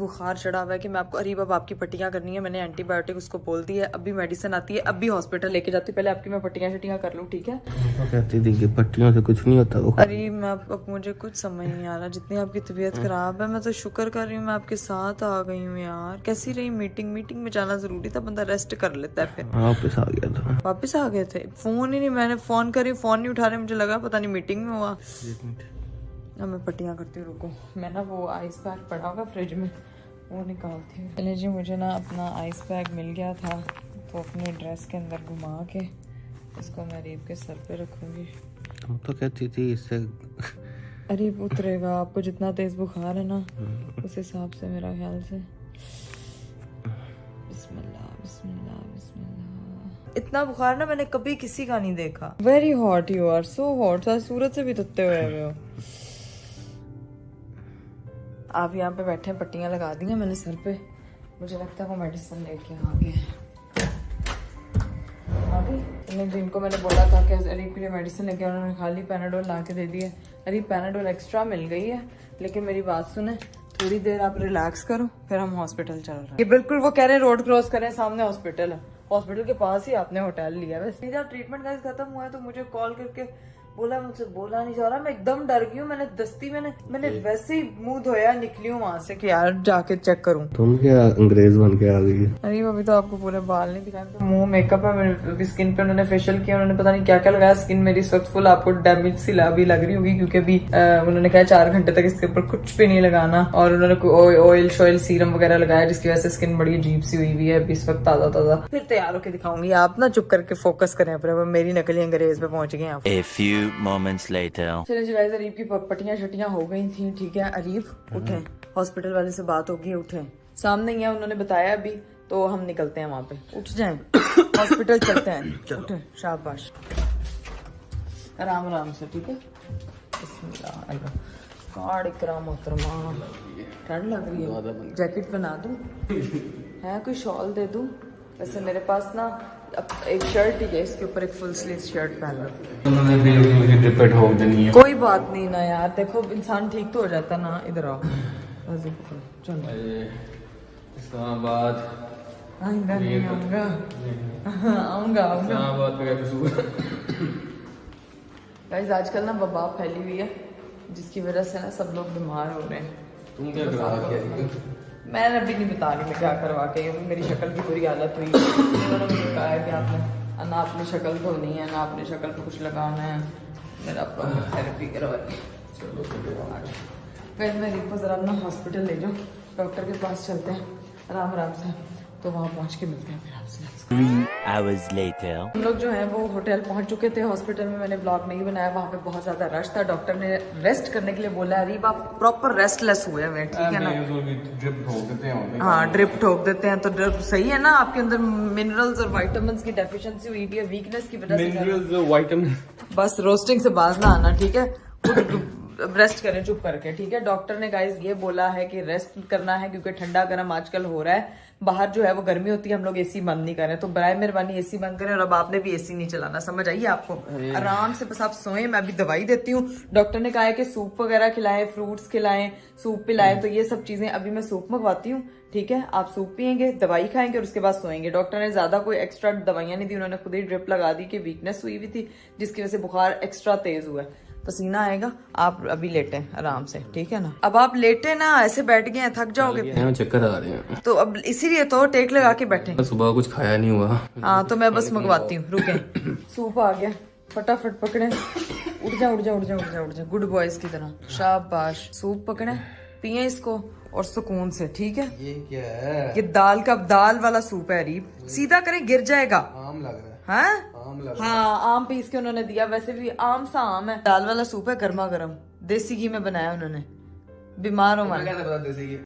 बुखार चढ़ा हुआ है कि मैं आपको अरीब अब आपकी पट्टियां करनी है। मैंने एंटीबायोटिक उसको बोल दी है, अभी मेडिसिन आती है, अभी हॉस्पिटल लेके जाती हूँ। पहले आपकी मैं पट्टियां शट्टियां कर लूँ, ठीक है? कहती थी कि पट्टियों से कुछ नहीं होता। अरे मैं अब मुझे कुछ समझ नहीं आ रहा, जितनी आपकी तबीयत खराब है मैं तो शुक्र कर रही हूँ मैं आपके साथ आ गई हूँ यार। कैसी रही मीटिंग? मीटिंग में जाना जरूरी था, बंदा रेस्ट कर लेता है। फिर वापस आ गया था। वापस आ गए थे? फोन ही नहीं, मैंने फोन करी, फोन नहीं उठा रहे, मुझे लगा पता नहीं मीटिंग में हुआ। अब मैं पट्टियां करती हूँ, रुको। मैं ना वो आइस पैक पड़ा होगा फ्रिज में, वो निकालती हूँ। चलिए जी, मुझे ना अपना आइस पैक मिल गया था, तो अपने ड्रेस के अंदर घुमा के इसको मैं अरीब के सर पे रखूंगी। तुम तो कहती थी इससे अरीब उतरेगा। आपको जितना तेज बुखार है ना, उस हिसाब से मेरा ख्याल से। बिस्मिल्लाह बिस्मिल्लाह बिस्मिल्लाह। इतना बुखार ना मैंने कभी किसी का नहीं देखा। Very hot, you are so hot. सूरज से भी तत्ते हुए हो आप। यहाँ पे बैठे हैं, पट्टियां लगा दी हैं मैंने सर पे। मुझे लगता है वो मेडिसिन लेके आ गए। इनको मैंने बोला था कि अरीब के लिए मेडिसिन लेके, उन्होंने खाली पैनाडोल ला के दे दिए। अरीब पैनाडोल एक्स्ट्रा मिल गई है, लेकिन मेरी बात सुने, थोड़ी देर आप रिलैक्स करो, फिर हम हॉस्पिटल चल रहे हैं। ये बिल्कुल वो कह रहे हैं रोड क्रॉस करें, सामने हॉस्पिटल है, हॉस्पिटल के पास ही आपने होटल लिया है। सीधा ट्रीटमेंट गाइस खत्म हुआ है तो मुझे कॉल करके बोला, मुझसे बोला नहीं जा रहा। मैं एकदम डर गई हूँ। मैंने दस्ती मैंने वैसे ही मुंह धोया, निकली हूँ वहां से कि यार जाके चेक करूँ। तुम क्या अंग्रेज बन के आ गई? अरे अभी तो आपको पूरे बाल नहीं दिखाए, तो मुंह मेकअप है, मेरी स्किन पे उन्होंने फेशियल किया, उन्होंने पता नहीं क्या क्या लगाया। स्किन मेरी इस वक्त फुल आपको डैमेज सी भी लग रही होगी, क्योंकि अभी उन्होंने कहा 4 घंटे तक इसके ऊपर कुछ भी नहीं लगाना, और उन्होंने ऑयल शॉयल सीरम वगैरह लगाया, जिसकी वजह से स्किन बड़ी अजीब सी हुई हुई है अभी इस वक्त, ताजा ताजा। फिर तैयार होकर दिखाऊंगी। आप ना चुप करके फोकस करें अपने, मेरी नकली अंग्रेज पे पहुंच गए आप। A few moments later. चलिए जी गाइस, अरीब की पट्टियां शट्टियां हो गई थी, ठीक है? अरीब उठे, हॉस्पिटल वाले से बात होगी, उठे। सामने ही है, उन्होंने बताया अभी, तो हम निकलते हैं वहां पे। उठ जाएं, हॉस्पिटल चलते हैं। उठे, शाबाश, आराम आराम से, ठीक है? बिस्मिल्लाह। कार्ड इकराम मोहतरमा। ठंड लग रही है, जैकेट पहना दूं? है कोई शॉल दे दूं? वैसे मेरे पास ना एक शर्ट ही है, इसके ऊपर एक फुल स्लीव शर्ट पहन लो। उन्होंने भी मुझे ड्रिप ठोक देनी है। कोई बात नहीं ना यार, देखो इंसान ठीक तो हो जाता ना। इधर आओ, चलो। इस्लामाबाद आऊंगा नहीं आऊंगा, आऊंगा आऊंगा। गाइस आजकल ना वबा फैली हुई है, जिसकी वजह से ना सब लोग बीमार हो रहे हैं। तुम क्या करवा के आई हो? मैंने अभी नहीं बता रही मैं क्या करवा के, मेरी शक्ल की बुरी हालत हुई। उन्होंने मुझे कहा है कि आपने ना अपनी शक्ल धोनी है, ना अपनी शक्ल पे कुछ लगाना है, मेरा थेरेपी करवाई। कहीं मैं रीप को जरा अपना हॉस्पिटल ले जाओ, डॉक्टर के पास चलते हैं आराम आराम से, तो वहाँ पहुँच के मिलते हैं फिर आपसे। 3 hours later. हम लोग जो है वो होटल पहुंच चुके थे। हॉस्पिटल में मैंने ब्लॉग नहीं बनाया, वहाँ पे बहुत ज्यादा रश था। डॉक्टर ने रेस्ट करने के लिए बोला। अरीब आप प्रॉपर रेस्टलेस हुए हैं, ठीक है ना? ड्रिप ठोक देते हैं। हाँ, ड्रिप ठोक देते हैं तो ड्रिप सही है ना? आपके अंदर मिनरल्स और विटामिन्स की डेफिशिएंसी हुई भी है, वीकनेस की वजह से। मिनरल्स विटामिन, बस रोस्टिंग से बाज ना आना, ठीक है? रेस्ट करें चुप करके, ठीक है? डॉक्टर ने गाइस ये बोला है कि रेस्ट करना है, क्योंकि ठंडा गर्म आजकल हो रहा है। बाहर जो है वो गर्मी होती है, हम लोग एसी बंद नहीं करें, तो बराए मेहरबानी एसी बंद करें। और अब आपने भी एसी नहीं चलाना, समझ आई आपको? आराम से बस आप सोएं, मैं अभी दवाई देती हूँ। डॉक्टर ने कहा है कि सूप वगैरह खिलाएं, फ्रूट्स खिलाएं, सूप पिलाएं, तो ये सब चीजें अभी मैं सूप मंगवाती हूँ, ठीक है? आप सूप पियेंगे, दवाई खाएंगे और उसके बाद सोएंगे। डॉक्टर ने ज्यादा कोई एक्स्ट्रा दवाइयां नहीं दी, उन्होंने खुद ही ड्रिप लगा दी कि वीकनेस हुई हुई थी, जिसकी वजह से बुखार एक्स्ट्रा तेज हुआ है, पसीना आएगा। आप अभी लेटे आराम से, ठीक है ना? अब आप लेटे ना, ऐसे बैठ गए हैं, थक जाओगे, चक्कर आ रहे हैं, तो अब इसीलिए तो टेक लगा के बैठे। सुबह कुछ खाया नहीं हुआ। हाँ, तो मैं बस मंगवाती हूँ, रुके। सूप आ गया, फटाफट पकड़े। उठ जा उठ जा उठ जा उठ जा उठ जा, गुड बॉयज की तरह, शाबाश। सूप पकड़े, पिए इसको और सुकून से, ठीक है? ये क्या है? ये दाल वाला सूप है अरीब, सीधा करें गिर जाएगा। आम लग रहा है। हाँ आम लग हाँ, आम पीस के उन्होंने दिया, वैसे भी आम सा आम है। दाल वाला सूप है, गर्मा गर्म, देसी घी में बनाया उन्होंने, बीमार हो रहा है।